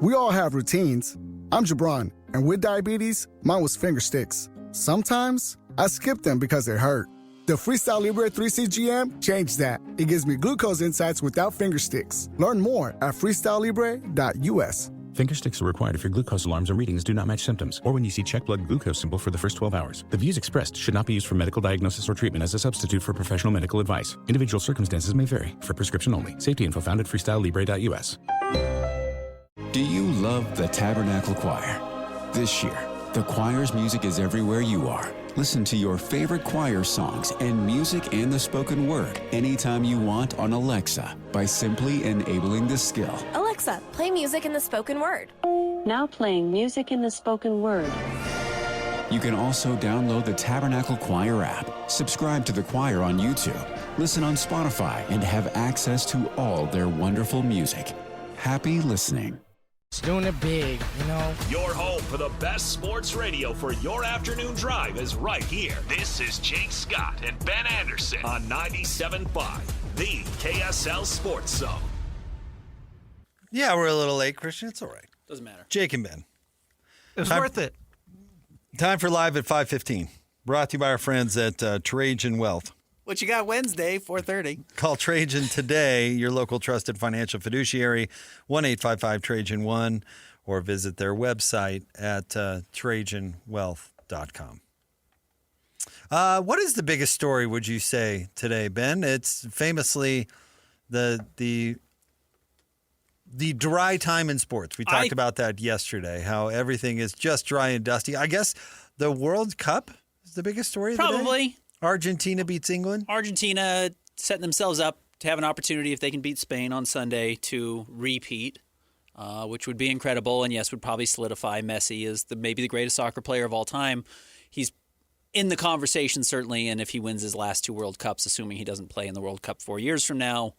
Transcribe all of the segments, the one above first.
We all have routines. I'm Jabron, and with diabetes, mine was finger sticks. Sometimes I skip them because they hurt. The Freestyle Libre 3CGM changed that. It gives me glucose insights without finger sticks. Learn more at freestylelibre.us. Finger sticks are required if your glucose alarms or readings do not match symptoms, or when you see check blood glucose symbol for the first 12 hours. The views expressed should not be used for medical diagnosis or treatment as a substitute for professional medical advice. Individual circumstances may vary. For prescription only. Safety info found at freestylelibre.us. Do you love the Tabernacle Choir? This year, the choir's music is everywhere you are. Listen to your favorite choir songs and music and the spoken word anytime you want on Alexa by simply enabling the skill. Alexa, play music in the spoken word. Now playing music in the spoken word. You can also download the Tabernacle Choir app, subscribe to the choir on YouTube, listen on Spotify, and have access to all their wonderful music. Happy listening. It's doing it big, you know. Your home for the best sports radio for your afternoon drive is right here. This is Jake Scott and Ben Anderson on 97.5, the KSL Sports Zone. Yeah, we're a little late, Christian. It's all right. Doesn't matter. Jake and Ben. It was worth it. Time for Live at 5:15. Brought to you by our friends at Trajan Wealth. What you got Wednesday, 4:30? Call Trajan today, your local trusted financial fiduciary, 1-855-TRAJAN-1, or visit their website at TrajanWealth.com. What is the biggest story, would you say, today, Ben? It's famously the dry time in sports. We talked about that yesterday, how everything is just dry and dusty. I guess the World Cup is the biggest story of the day? Probably. Argentina beats England? Argentina setting themselves up to have an opportunity, if they can beat Spain on Sunday, to repeat, which would be incredible, and yes, would probably solidify Messi as maybe the greatest soccer player of all time. He's in the conversation, certainly, and if he wins his last two World Cups, assuming he doesn't play in the World Cup 4 years from now,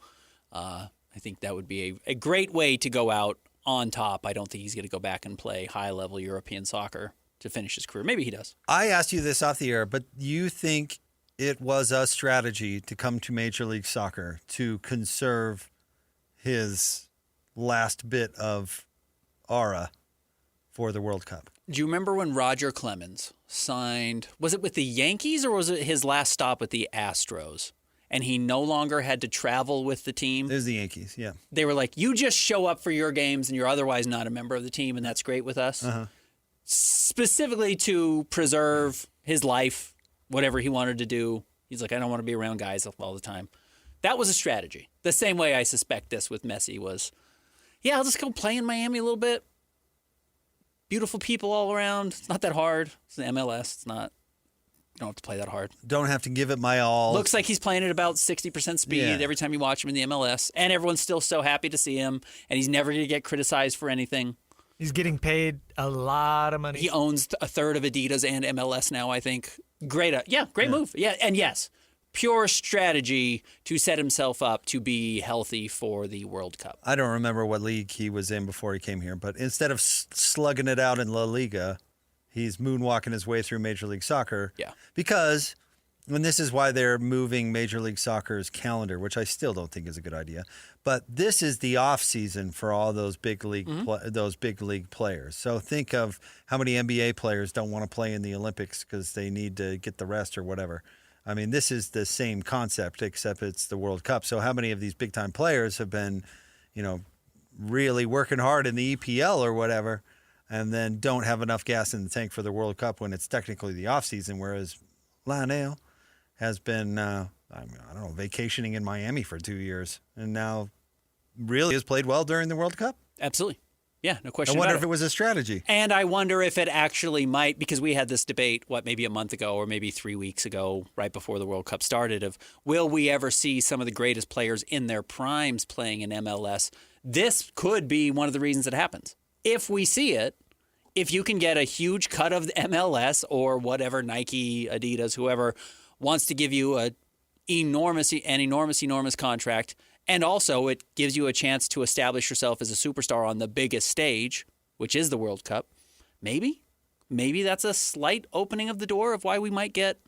I think that would be a great way to go out on top. I don't think he's going to go back and play high-level European soccer to finish his career. Maybe he does. I asked you this off the air, but you think it was a strategy to come to Major League Soccer to conserve his last bit of aura for the World Cup? Do you remember when Roger Clemens signed, was it with the Yankees or was it his last stop with the Astros? And he no longer had to travel with the team? It was the Yankees, yeah. They were like, you just show up for your games and you're otherwise not a member of the team, and that's great with us. Uh-huh. Specifically to preserve his life, whatever he wanted to do. He's like, I don't want to be around guys all the time. That was a strategy. The same way I suspect this with Messi was, yeah, I'll just go play in Miami a little bit. Beautiful people all around. It's not that hard. It's an MLS. It's not, you don't have to play that hard. Don't have to give it my all. Looks like he's playing at about 60% speed every time you watch him in the MLS. And everyone's still so happy to see him. And he's never going to get criticized for anything. He's getting paid a lot of money. He owns a third of Adidas and MLS now, I think. Great move. Yeah, and yes, pure strategy to set himself up to be healthy for the World Cup. I don't remember what league he was in before he came here, but instead of slugging it out in La Liga, he's moonwalking his way through Major League Soccer. Yeah. Because, and this is why they're moving Major League Soccer's calendar, which I still don't think is a good idea. But this is the off season for all those big league players. So think of how many NBA players don't want to play in the Olympics because they need to get the rest or whatever. I mean, this is the same concept, except it's the World Cup. So how many of these big time players have been, really working hard in the EPL or whatever, and then don't have enough gas in the tank for the World Cup when it's technically the off season, whereas Lionel has been, vacationing in Miami for 2 years, and now really has played well during the World Cup? Absolutely. Yeah, no question I wonder about if it was a strategy. And I wonder if it actually might, because we had this debate, maybe a month ago or maybe 3 weeks ago, right before the World Cup started, of will we ever see some of the greatest players in their primes playing in MLS? This could be one of the reasons it happens. If we see it, if you can get a huge cut of the MLS or whatever, Nike, Adidas, whoever wants to give you an enormous contract, and also it gives you a chance to establish yourself as a superstar on the biggest stage, which is the World Cup, maybe that's a slight opening of the door of why we might get,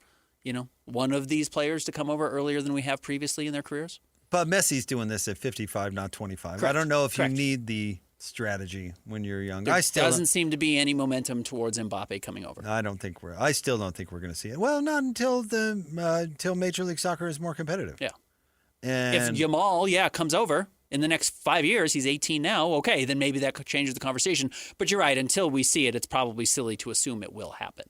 one of these players to come over earlier than we have previously in their careers. But Messi's doing this at 55, not 25. Correct. I don't know if Correct. you need the strategy when you're young. There doesn't seem to be any momentum towards Mbappe coming over. I still don't think we're going to see it. Well, not until until Major League Soccer is more competitive. Yeah. And if Jamal, comes over in the next 5 years, he's 18 now. Okay, then maybe that changes the conversation. But you're right. Until we see it, it's probably silly to assume it will happen.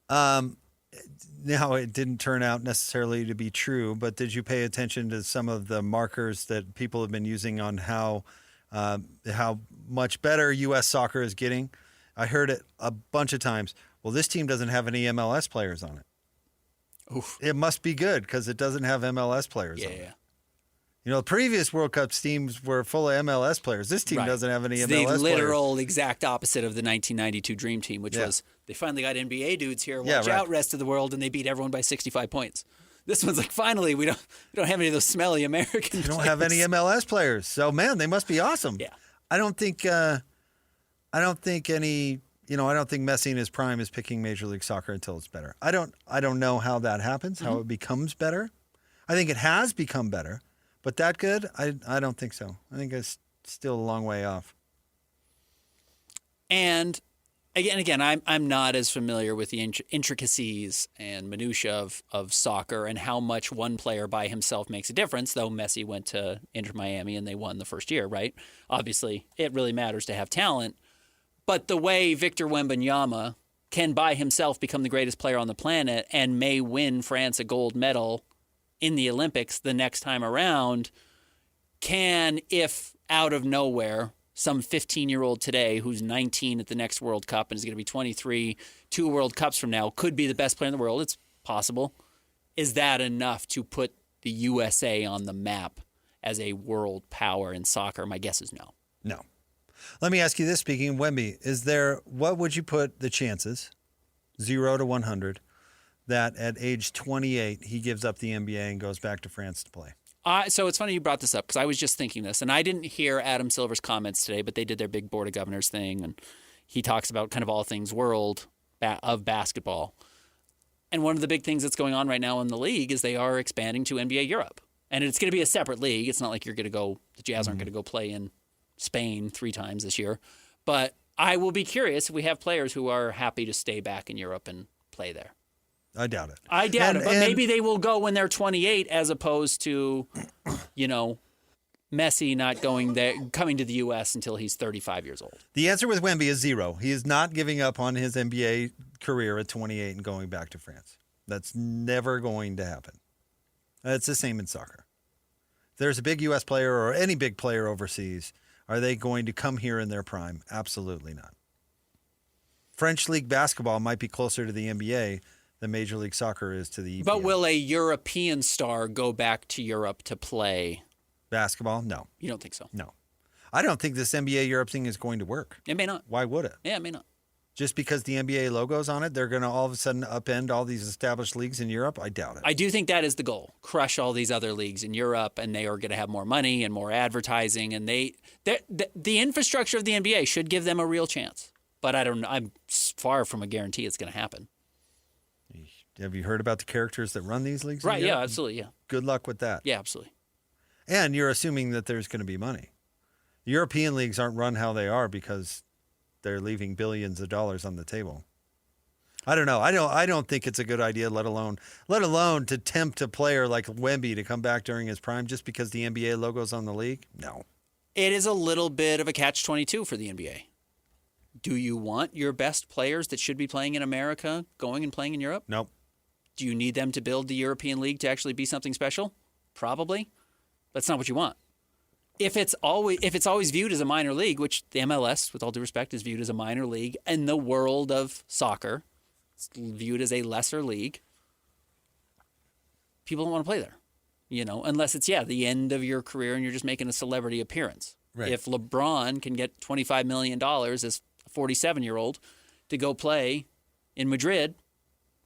Now, it didn't turn out necessarily to be true, but did you pay attention to some of the markers that people have been using on how much better U.S. soccer is getting? I heard it a bunch of times. Well, this team doesn't have any MLS players on it. Oof. It must be good because it doesn't have MLS players on it. Yeah. You know, previous World Cup teams were full of MLS players. This team doesn't have any MLS players. The literal exact opposite of the 1992 Dream Team, which was they finally got NBA dudes here. Watch out, rest of the world, and they beat everyone by 65 points. This one's like, finally, we don't have any of those smelly American. They don't have any MLS players, so man, they must be awesome. Yeah, I don't think any. You know, I don't think Messi in his prime is picking Major League Soccer until it's better. I don't know how that happens, how it becomes better. I think it has become better. But that good? I don't think so. I think it's still a long way off. And again, I'm not as familiar with the intricacies and minutia of soccer and how much one player by himself makes a difference, though Messi went to Inter Miami and they won the first year, right? Obviously, it really matters to have talent. But the way Victor Wembanyama can by himself become the greatest player on the planet and may win France a gold medal in the Olympics the next time around, can, if out of nowhere, some 15-year-old today who's 19 at the next World Cup and is going to be 23 2 World Cups from now could be the best player in the world. It's possible. Is that enough to put the USA on the map as a world power in soccer? My guess is no. No. Let me ask you this, speaking of Wemby, what would you put the chances, 0 to 100, that at age 28 he gives up the NBA and goes back to France to play? So it's funny you brought this up because I was just thinking this, and I didn't hear Adam Silver's comments today, but they did their big Board of Governors thing, and he talks about kind of all things world of basketball. And one of the big things that's going on right now in the league is they are expanding to NBA Europe. And it's going to be a separate league. It's not like the Jazz aren't going to go play in Spain 3 times this year. But I will be curious if we have players who are happy to stay back in Europe and play there. I doubt it. But maybe they will go when they're 28 as opposed to, Messi not coming to the U.S. until he's 35 years old. The answer with Wemby is 0. He is not giving up on his NBA career at 28 and going back to France. That's never going to happen. It's the same in soccer. If there's a big U.S. player or any big player overseas, are they going to come here in their prime? Absolutely not. French League basketball might be closer to the NBA than Major League Soccer is to the EPL. But will a European star go back to Europe to play basketball? No. You don't think so? No. I don't think this NBA Europe thing is going to work. It may not. Why would it? Yeah, it may not. Just because the NBA logo's on it, they're going to all of a sudden upend all these established leagues in Europe? I doubt it. I do think that is the goal. Crush all these other leagues in Europe, and they are going to have more money and more advertising, and the infrastructure of the NBA should give them a real chance. But I'm far from a guarantee it's going to happen. Have you heard about the characters that run these leagues? Right, yeah, absolutely, yeah. Good luck with that. Yeah, absolutely. And you're assuming that there's going to be money. The European leagues aren't run how they are because they're leaving billions of dollars on the table. I don't know. I don't think it's a good idea, let alone to tempt a player like Wemby to come back during his prime just because the NBA logo's on the league. No. It is a little bit of a catch-22 for the NBA. Do you want your best players that should be playing in America going and playing in Europe? Nope. Do you need them to build the European League to actually be something special? Probably. That's not what you want. If it's always viewed as a minor league, which the MLS, with all due respect, is viewed as a minor league, in the world of soccer, it's viewed as a lesser league, people don't want to play there. Unless it's, the end of your career and you're just making a celebrity appearance. Right. If LeBron can get $25 million as a 47-year-old to go play in Madrid,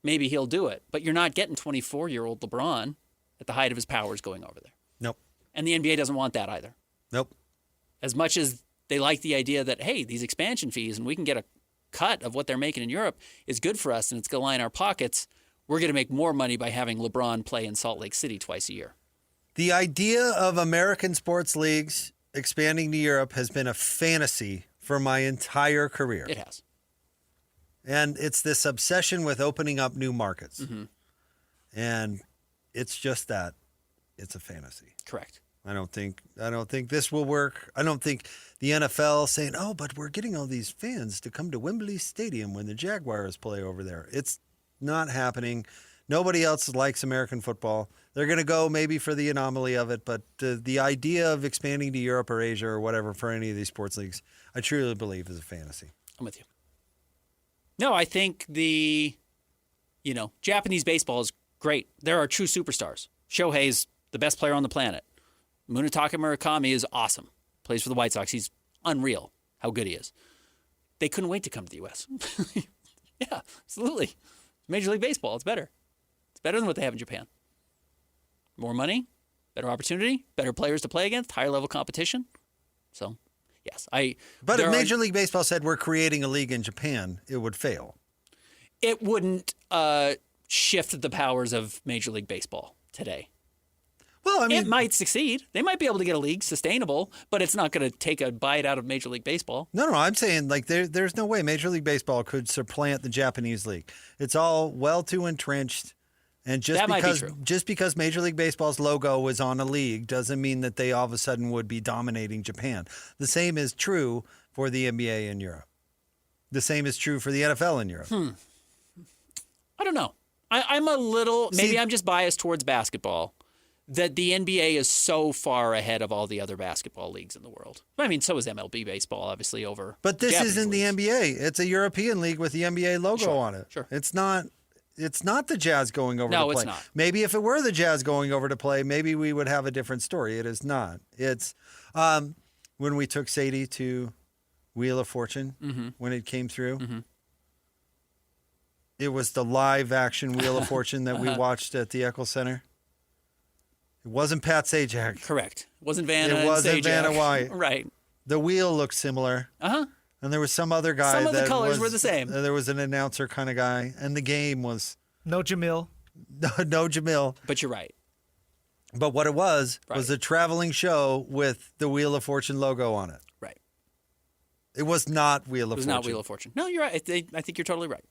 maybe he'll do it. But you're not getting 24-year-old LeBron at the height of his powers going over there. Nope. And the NBA doesn't want that either. Nope. As much as they like the idea that, hey, these expansion fees and we can get a cut of what they're making in Europe is good for us and it's going to line our pockets, we're going to make more money by having LeBron play in Salt Lake City twice a year. The idea of American sports leagues expanding to Europe has been a fantasy for my entire career. It has. And it's this obsession with opening up new markets. Mm-hmm. And it's just that. It's a fantasy. Correct. I don't think this will work. I don't think the NFL saying, "Oh, but we're getting all these fans to come to Wembley Stadium when the Jaguars play over there." It's not happening. Nobody else likes American football. They're going to go maybe for the anomaly of it, but the idea of expanding to Europe or Asia or whatever for any of these sports leagues, I truly believe is a fantasy. I'm with you. No, I think Japanese baseball is great. There are true superstars. Shohei's the best player on the planet. Munetaka Murakami is awesome. Plays for the White Sox. He's unreal how good he is. They couldn't wait to come to the U.S. Yeah, absolutely. Major League Baseball, it's better. It's better than what they have in Japan. More money, better opportunity, better players to play against, higher level competition. So, yes. But if Major League Baseball said we're creating a league in Japan, it would fail. It wouldn't shift the powers of Major League Baseball today. Well, I mean, it might succeed. They might be able to get a league sustainable, but it's not going to take a bite out of Major League Baseball. No, I'm saying like there's no way Major League Baseball could supplant the Japanese league. It's all well too entrenched, and just because Major League Baseball's logo is on a league doesn't mean that they all of a sudden would be dominating Japan. The same is true for the NBA in Europe. The same is true for the NFL in Europe. I don't know. I'm a little maybe I'm just biased towards basketball. That the NBA is so far ahead of all the other basketball leagues in the world. I mean, so is MLB baseball, obviously, over. But this Japanese isn't leagues. the NBA. It's a European league with the NBA logo on it. Sure. It's not the Jazz going over to play. No, it's not. Maybe if it were the Jazz going over to play, maybe we would have a different story. It is not. It's when we took Sadie to Wheel of Fortune when it came through. Mm-hmm. It was the live action Wheel of Fortune that we watched at the Eccles Center. It wasn't Pat Sajak. Correct. It wasn't Vanna. It wasn't and Sajak. Vanna White. Right. The wheel looked similar. Uh-huh. And there was some other guy. Some of the colors were the same. There was an announcer kind of guy, and the game was no Jamil. No Jamil. But you're right. But what it was a traveling show with the Wheel of Fortune logo on it. Right. It was not Wheel of Fortune. It was not Wheel of Fortune. No, you're right. I think you're totally right.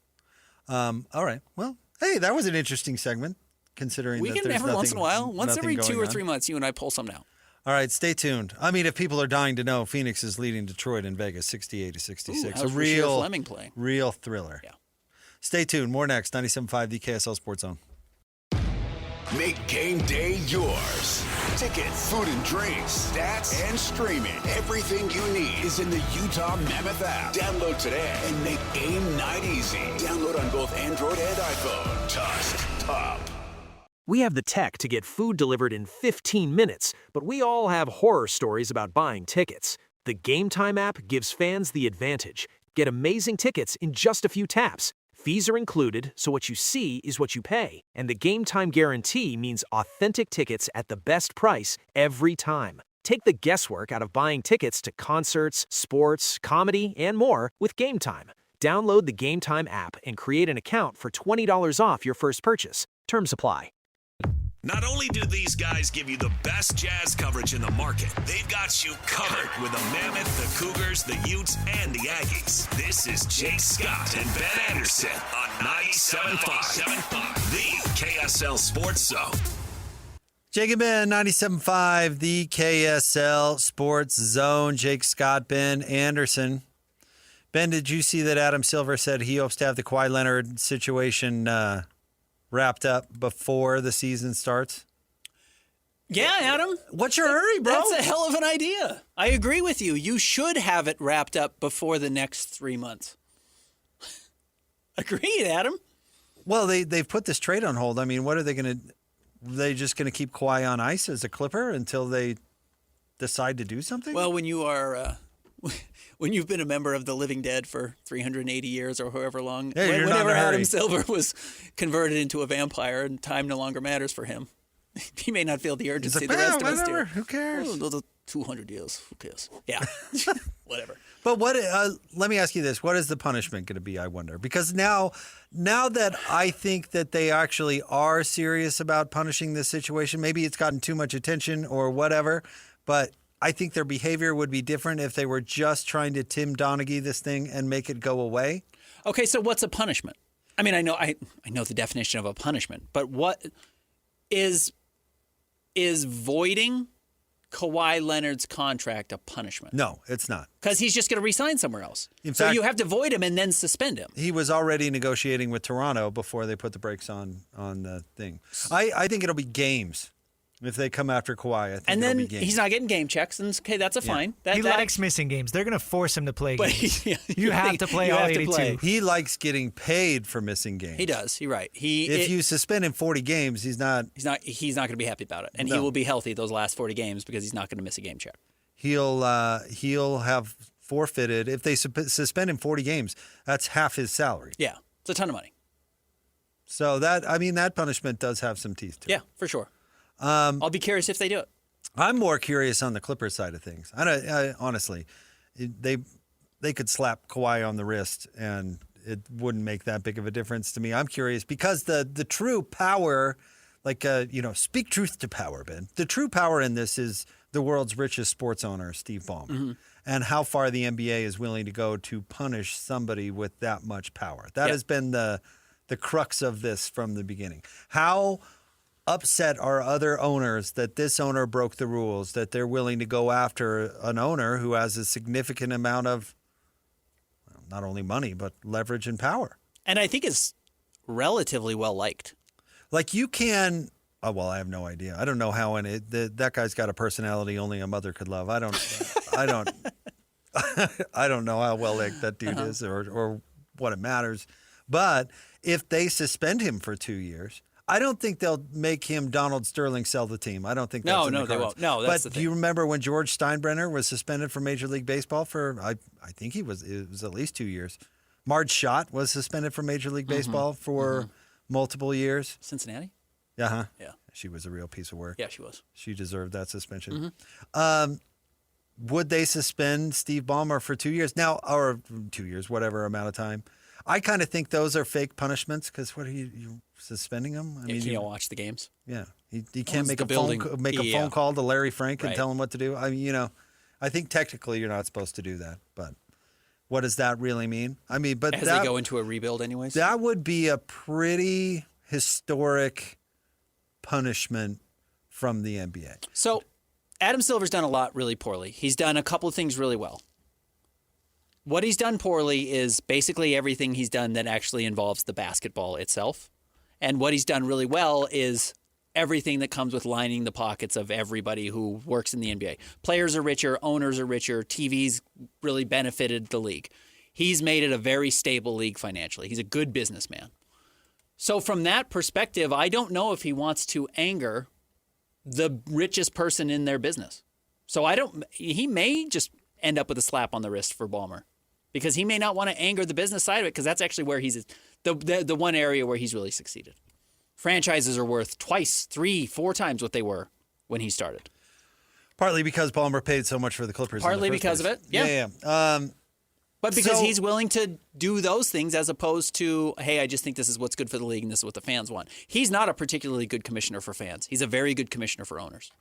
All right. Well, hey, that was an interesting segment. Considering we that can there's every nothing, once in a while, once every 2 or 3 on. months, you and I pull some now. All right, stay tuned. I mean, if people are dying to know, Phoenix is leading Detroit and Vegas 68-66. How's Rasheed Fleming playing? Real thriller. Yeah. Stay tuned. More next. 97.5, the KSL Sports Zone. Make game day yours. Tickets, food and drinks, stats, and streaming. Everything you need is in the Utah Mammoth app. Download today and make game night easy. Download on both Android and iPhone. Tusk Top. We have the tech to get food delivered in 15 minutes, but we all have horror stories about buying tickets. The Game Time app gives fans the advantage. Get amazing tickets in just a few taps. Fees are included, so what you see is what you pay. And the Game Time guarantee means authentic tickets at the best price every time. Take the guesswork out of buying tickets to concerts, sports, comedy, and more with Game Time. Download the Game Time app and create an account for $20 off your first purchase. Terms apply. Not only do these guys give you the best Jazz coverage in the market, they've got you covered with the Mammoth, the Cougars, the Utes, and the Aggies. This is Jake Scott and Ben Anderson on 97.5, the KSL Sports Zone. Jake and Ben, 97.5, the KSL Sports Zone. Jake Scott, Ben Anderson. Ben, did you see that Adam Silver said he hopes to have the Kawhi Leonard situation wrapped up before the season starts? Yeah, Adam. What's your hurry, bro? That's a hell of an idea. I agree with you. You should have it wrapped up before the next 3 months. Agreed, Adam. Well, they've put this trade on hold. I mean, what are they going to – they just going to keep Kawhi on ice as a Clipper until they decide to do something? Well, when you are when you've been a member of the Living Dead for 380 years or however long, whenever Adam Silver was converted into a vampire and time no longer matters for him, he may not feel the urgency the rest of us do. Who cares? Oh, those are 200 years. Who cares? Yeah, whatever. But let me ask you this. What is the punishment going to be, I wonder? Because now that I think that they actually are serious about punishing this situation, maybe it's gotten too much attention or whatever, but I think their behavior would be different if they were just trying to Tim Donaghy this thing and make it go away. Okay, so what's a punishment? I mean, I know the definition of a punishment, but what is voiding Kawhi Leonard's contract a punishment? No, it's not. Because he's just going to resign somewhere else. So fact, you have to void him and then suspend him. He was already negotiating with Toronto before they put the brakes on the thing. I think it'll be games. If they come after Kawhi, I think and it'll then be games. he's not getting game checks, and okay, that's a fine. He likes missing games. They're going to force him to play games. You have to play all 82. He likes getting paid for missing games. He does. You're right. If you suspend him 40 games, he's not going to be happy about it, and he will be healthy those last 40 games because he's not going to miss a game check. He'll have forfeited if they suspend him 40 games. That's half his salary. Yeah, it's a ton of money. So that punishment does have some teeth to it. Yeah, for sure. I'll be curious if they do it. I'm more curious on the Clippers side of things. I honestly, they could slap Kawhi on the wrist and it wouldn't make that big of a difference to me. I'm curious because the true power, speak truth to power, Ben. The true power in this is the world's richest sports owner, Steve Ballmer, and how far the NBA is willing to go to punish somebody with that much power. That has been the crux of this from the beginning. How upset are other owners that this owner broke the rules, that they're willing to go after an owner who has a significant amount of not only money, but leverage and power. And I think it's relatively well liked. Like you can, I have no idea. I don't know how that guy's got a personality only a mother could love. I don't know how well liked that dude is or what it matters. But if they suspend him for 2 years, I don't think they'll make him Donald Sterling sell the team. I don't think that's in the cards. They won't. No, that's the thing. Do you remember when George Steinbrenner was suspended from Major League Baseball for, I think it was at least 2 years. Marge Schott was suspended from Major League Baseball for multiple years. Cincinnati? Uh-huh. Yeah. She was a real piece of work. Yeah, she was. She deserved that suspension. Would they suspend Steve Ballmer for 2 years? Now, or 2 years, whatever amount of time. I kind of think those are fake punishments because what are you suspending him? I mean, you watch the games. Yeah, he can't make a phone call to Larry Frank and tell him what to do. I mean, I think technically you're not supposed to do that, but what does that really mean? I mean, but as they go into a rebuild, anyways, that would be a pretty historic punishment from the NBA. So, Adam Silver's done a lot really poorly. He's done a couple of things really well. What he's done poorly is basically everything he's done that actually involves the basketball itself. And what he's done really well is everything that comes with lining the pockets of everybody who works in the NBA. Players are richer, owners are richer, TV's really benefited the league. He's made it a very stable league financially. He's a good businessman. So from that perspective, I don't know if he wants to anger the richest person in their business. So he may just end up with a slap on the wrist for Ballmer because he may not want to anger the business side of it because that's actually where he's the one area where he's really succeeded. Franchises are worth twice, 3, 4 times what they were when he started. Partly because Ballmer paid so much for the Clippers. Partly because place. of it. Yeah. But because he's willing to do those things as opposed to, hey, I just think this is what's good for the league and this is what the fans want. He's not a particularly good commissioner for fans. He's a very good commissioner for owners.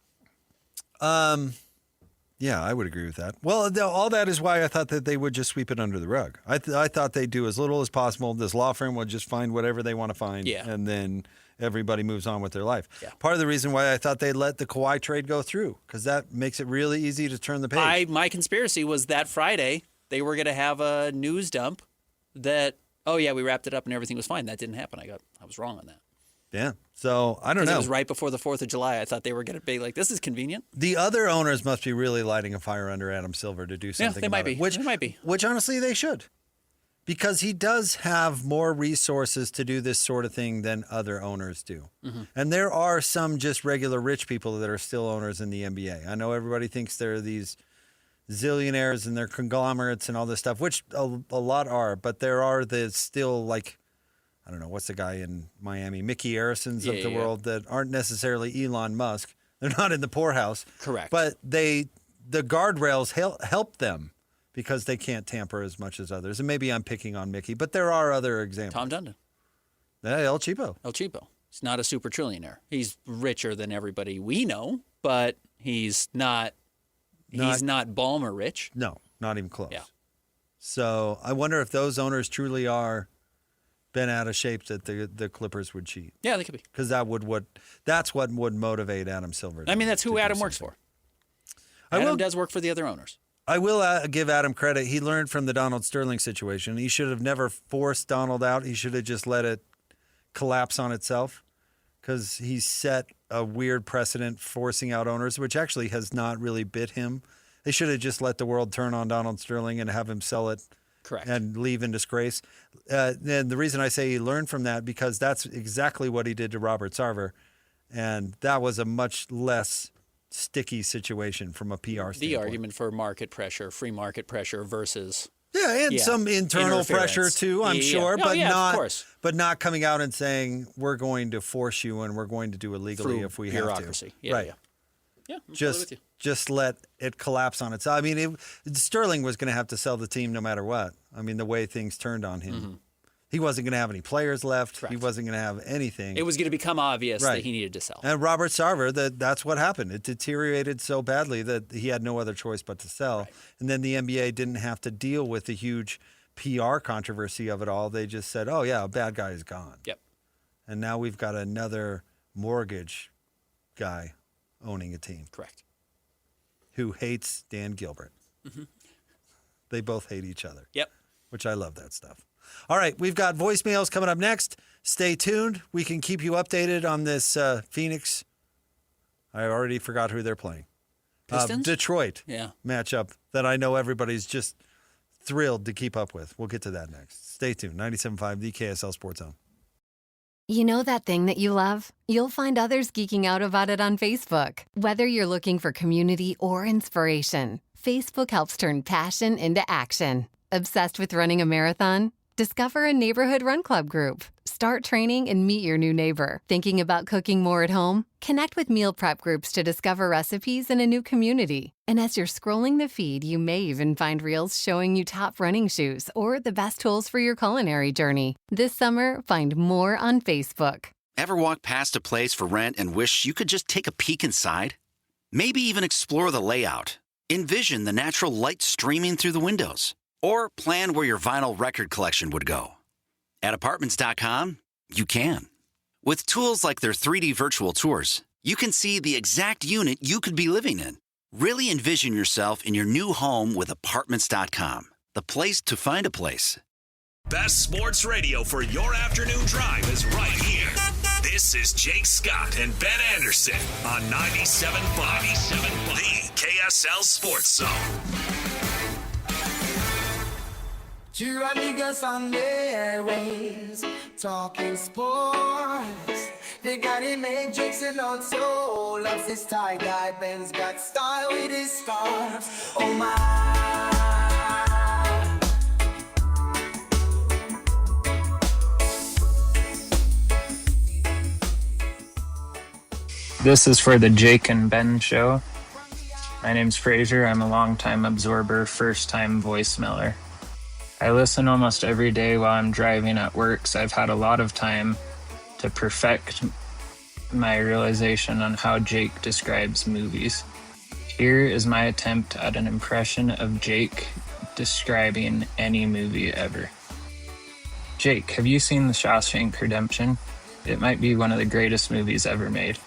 Yeah, I would agree with that. Well, all that is why I thought that they would just sweep it under the rug. I thought they'd do as little as possible. This law firm would just find whatever they want to find, and then everybody moves on with their life. Yeah. Part of the reason why I thought they'd let the Kawhi trade go through, because that makes it really easy to turn the page. My conspiracy was that Friday they were going to have a news dump that, oh, yeah, we wrapped it up and everything was fine. That didn't happen. I was wrong on that. Yeah. So, I don't know. It was right before the 4th of July. I thought they were going to be like, this is convenient. The other owners must be really lighting a fire under Adam Silver to do something about it. They might be. Which, honestly, they should. Because he does have more resources to do this sort of thing than other owners do. Mm-hmm. And there are some just regular rich people that are still owners in the NBA. I know everybody thinks they're these zillionaires and they're conglomerates and all this stuff, which a lot are. But there are still like, I don't know, what's the guy in Miami, Mickey Arisons of the world that aren't necessarily Elon Musk. They're not in the poorhouse. Correct. But the guardrails help them because they can't tamper as much as others. And maybe I'm picking on Mickey, but there are other examples. Tom Dundon. El Cheapo. El Cheapo. He's not a super trillionaire. He's richer than everybody we know, but he's not He's not Ballmer rich. No, not even close. Yeah. So I wonder if those owners truly are bent out of shape that the Clippers would cheat. Yeah, they could be. Because that's what would motivate Adam Silver. I mean, that's who Adam works for. Adam does work for the other owners. I will give Adam credit. He learned from the Donald Sterling situation. He should have never forced Donald out. He should have just let it collapse on itself, because he set a weird precedent forcing out owners, which actually has not really bit him. They should have just let the world turn on Donald Sterling and have him sell it. Correct. And leave in disgrace. And the reason I say he learned from that, because that's exactly what he did to Robert Sarver. And that was a much less sticky situation from a PR standpoint. The argument for market pressure, free market pressure versus some internal pressure too, I'm sure, but not coming out and saying we're going to force you and we're going to do it legally if we bureaucracy. have to. Right. Yeah, I'm totally with you. Just let it collapse on itself. I mean, Sterling was going to have to sell the team no matter what. I mean, the way things turned on him. Mm-hmm. He wasn't going to have any players left. Correct. He wasn't going to have anything. It was going to become obvious that he needed to sell. And Robert Sarver, that's what happened. It deteriorated so badly that he had no other choice but to sell. Right. And then the NBA didn't have to deal with the huge PR controversy of it all. They just said, oh, yeah, a bad guy is gone. Yep. And now we've got another mortgage guy owning a team. Correct. Who hates Dan Gilbert. Mm-hmm. They both hate each other. Yep. Which I love that stuff. All right, we've got voicemails coming up next. Stay tuned. We can keep you updated on this Phoenix. I already forgot who they're playing. Pistons? Detroit Yeah. matchup that I know everybody's just thrilled to keep up with. We'll get to that next. Stay tuned. 97.5, the KSL Sports Zone. You know that thing that you love? You'll find others geeking out about it on Facebook. Whether you're looking for community or inspiration, Facebook helps turn passion into action. Obsessed with running a marathon? Discover a neighborhood run club group. Start training and meet your new neighbor. Thinking about cooking more at home? Connect with meal prep groups to discover recipes in a new community. And as you're scrolling the feed, you may even find reels showing you top running shoes or the best tools for your culinary journey. This summer, find more on Facebook. Ever walk past a place for rent and wish you could just take a peek inside? Maybe even explore the layout. Envision the natural light streaming through the windows. Or plan where your vinyl record collection would go. At Apartments.com, you can. With tools like their 3D virtual tours, you can see the exact unit you could be living in. Really envision yourself in your new home with Apartments.com, the place to find a place. Best sports radio for your afternoon drive is right here. This is Jake Scott and Ben Anderson on 97.5, the KSL Sports Zone. Two amigos on the airways, talking sports. They got him Matrix and also loves his tie-dye. Ben's got style with his scarf. Oh my. This is for the Jake and Ben show. My name's Fraser. I'm a longtime absorber, first-time voicemailer. I listen almost every day while I'm driving at work, so I've had a lot of time to perfect my realization on how Jake describes movies. Here is my attempt at an impression of Jake describing any movie ever. Jake, have you seen The Shawshank Redemption? It might be one of the greatest movies ever made.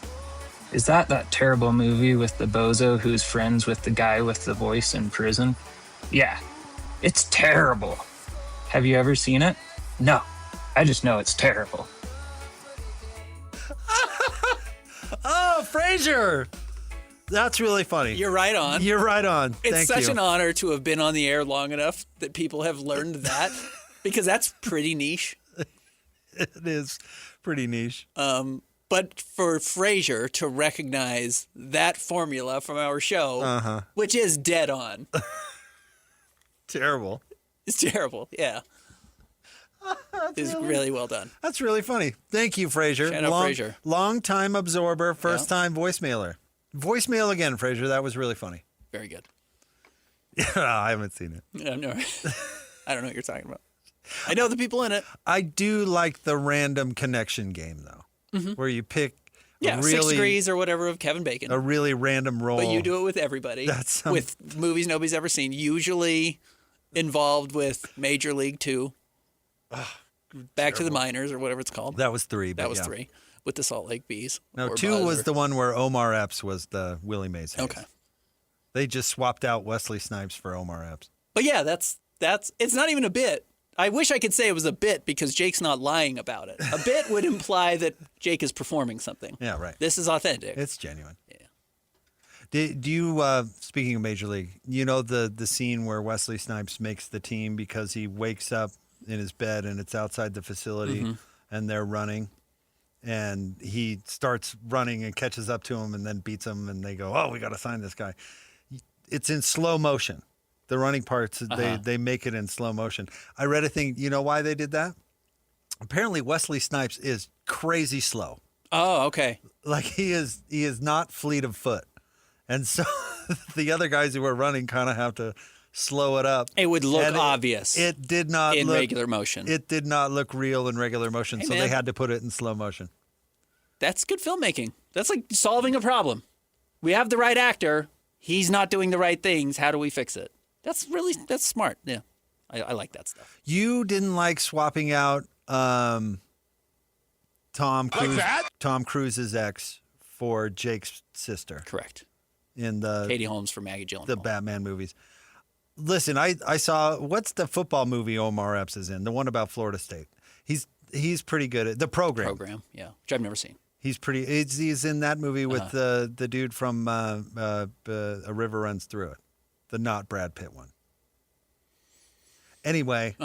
Is that terrible movie with the bozo who's friends with the guy with the voice in prison? Yeah. It's terrible. Have you ever seen it? No. I just know it's terrible. Oh, Fraser! That's really funny. You're right on. You're right on. It's such an honor to have been on the air long enough that people have learned that, because that's pretty niche. It is pretty niche. But for Fraser to recognize that formula from our show, which is dead on. Terrible. It's terrible, yeah. It's really well done. That's really funny. Thank you, Fraser. Shout out Fraser. Long-time absorber, first-time voicemailer. Voicemail again, Fraser. That was really funny. Very good. I haven't seen it. Yeah, no, I don't know what you're talking about. I know the people in it. I do like the random connection game, though, where you pick, Yeah, really, 6 Degrees or whatever of Kevin Bacon. A really random role. But you do it with everybody. With movies nobody's ever seen. Usually involved with Major League 2. Back to the Minors or whatever it's called. That was 3. That was 3 with the Salt Lake Bees. No, 2 was the one where Omar Epps was the Willie Mays Hayes. Okay. They just swapped out Wesley Snipes for Omar Epps. But yeah, that's it's not even a bit. I wish I could say it was a bit because Jake's not lying about it. A bit would imply that Jake is performing something. Yeah, right. This is authentic. It's genuine. Yeah. Do you, speaking of Major League, you know the scene where Wesley Snipes makes the team because he wakes up in his bed and it's outside the facility and they're running and he starts running and catches up to him and then beats him and they go, oh, we got to sign this guy. It's in slow motion. The running parts, they make it in slow motion. I read a thing. You know why they did that? Apparently, Wesley Snipes is crazy slow. Oh, okay. Like he is not fleet of foot, and so the other guys who are running kind of have to slow it up. It would look obvious. It did not in look, regular motion. It did not look real in regular motion, Hey, so man. they had to put it in slow motion. That's good filmmaking. That's like solving a problem. We have the right actor. He's not doing the right things. How do we fix it? That's smart. Yeah. I like that stuff. You didn't like swapping out Tom Cruise's ex for Jake's sister. Correct. In the Katie Holmes for Maggie Gyllenhaal. The Batman movies. Listen, I saw, what's the football movie Omar Epps is in? The one about Florida State. He's pretty good at the program. Yeah, which I've never seen. He's in that movie with the dude from A River Runs Through It. The not Brad Pitt one. Anyway,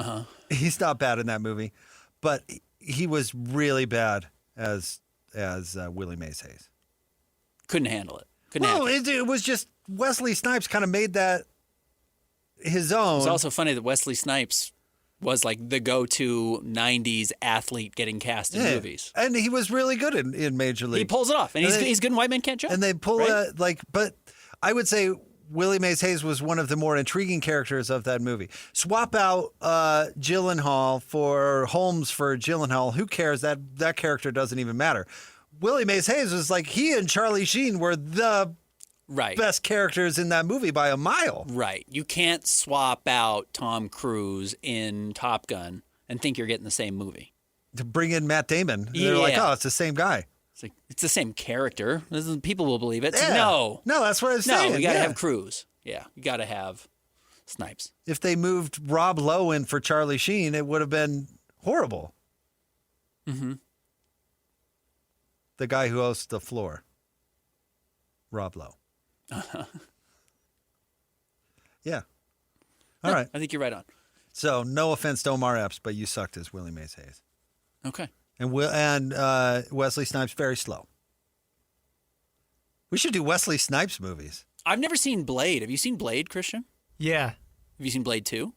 he's not bad in that movie, but he was really bad as Willie Mays Hayes. Couldn't handle it. It was just Wesley Snipes kind of made that his own. It's also funny that Wesley Snipes was like the go-to 90s athlete getting cast in movies. And he was really good in Major League. He pulls it off, and he's good in White Man Can't Jump. And they pull but I would say Willie Mays Hayes was one of the more intriguing characters of that movie. Swap out Gyllenhaal for Holmes for Gyllenhaal. Who cares? That character doesn't even matter. Willie Mays Hayes was like, he and Charlie Sheen were the best characters in that movie by a mile. Right. You can't swap out Tom Cruise in Top Gun and think you're getting the same movie. To bring in Matt Damon. They're like, oh, it's the same guy. It's like, it's the same character. People will believe it. Yeah. No, that's what I'm saying. No, you got to have Cruise. Yeah, you got to have Snipes. If they moved Rob Lowe in for Charlie Sheen, it would have been horrible. Mm-hmm. The guy who hosts The Floor. Rob Lowe. Yeah. All right. I think you're right on. So, no offense to Omar Epps, but you sucked as Willie Mays Hayes. Okay. And Wesley Snipes, very slow. We should do Wesley Snipes movies. I've never seen Blade. Have you seen Blade, Christian? Yeah. Have you seen Blade 2?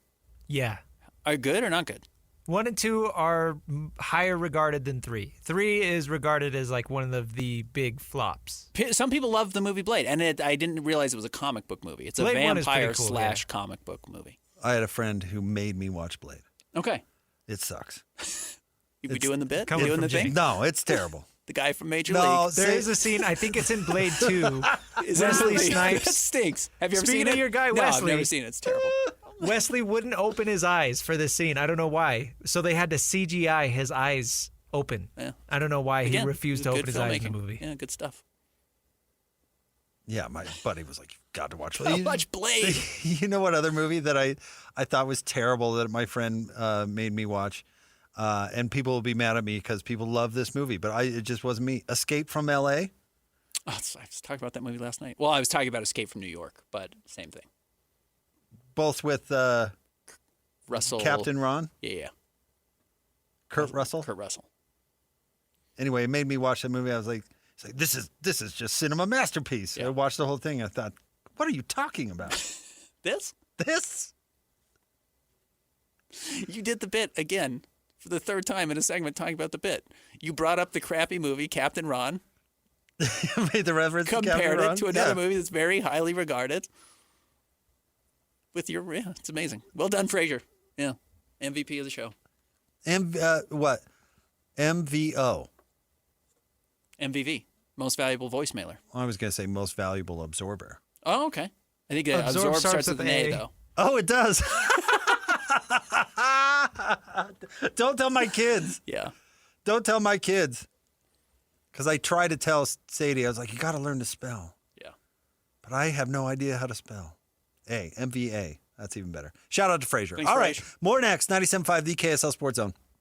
Yeah. Are good or not good? 1 and 2 are higher regarded than 3. 3 is regarded as like one of the big flops. Some people love the movie Blade, and I didn't realize it was a comic book movie. It's a Blade 1 is pretty vampire cool, / comic book movie. I had a friend who made me watch Blade. Okay. It sucks. You be doing the bit? Coming Doing from the Jake. thing? No, it's terrible. The guy from Major No, League. There is a scene, I think it's in Blade 2. Is there a Wesley movie? Snipes. That stinks. Have you ever Speaking seen of it? your guy, No, Wesley. I've never seen it. It's terrible. Wesley wouldn't open his eyes for this scene. I don't know why. So they had to CGI his eyes open. Yeah. I don't know why Again, he refused to good open his eyes in the filmmaking. movie. Yeah, good stuff. Yeah, my buddy was like, "You've got to watch Gotta watch Blade." You know what other movie that I thought was terrible that my friend made me watch? And people will be mad at me because people love this movie, but it just wasn't me. Escape from L.A. Oh, I was talking about that movie last night. Well, I was talking about Escape from New York, but same thing. Both with Russell. Captain Ron? Yeah. Kurt Russell? Kurt Russell. Anyway, it made me watch the movie. I was like, this is just cinema masterpiece. Yeah. I watched the whole thing. I thought, what are you talking about? This? You did the bit again for the third time in a segment talking about the bit. You brought up the crappy movie Captain Ron. Made the reference to Captain Compared Ron? it to another movie that's very highly regarded. It's amazing. Well done, Frazier. Yeah. MVP of the show. What? MVO. MVV. Most valuable voicemailer. I was going to say most valuable absorber. Oh, okay. I think absorb starts with an A, though. Oh, it does. Don't tell my kids. Yeah. Don't tell my kids. Because I tried to tell Sadie, I was like, you got to learn to spell. Yeah. But I have no idea how to spell. MVA. That's even better. Shout out to Frazier. Thanks, All right. Frasier. More next. 97.5, the KSL Sports Zone.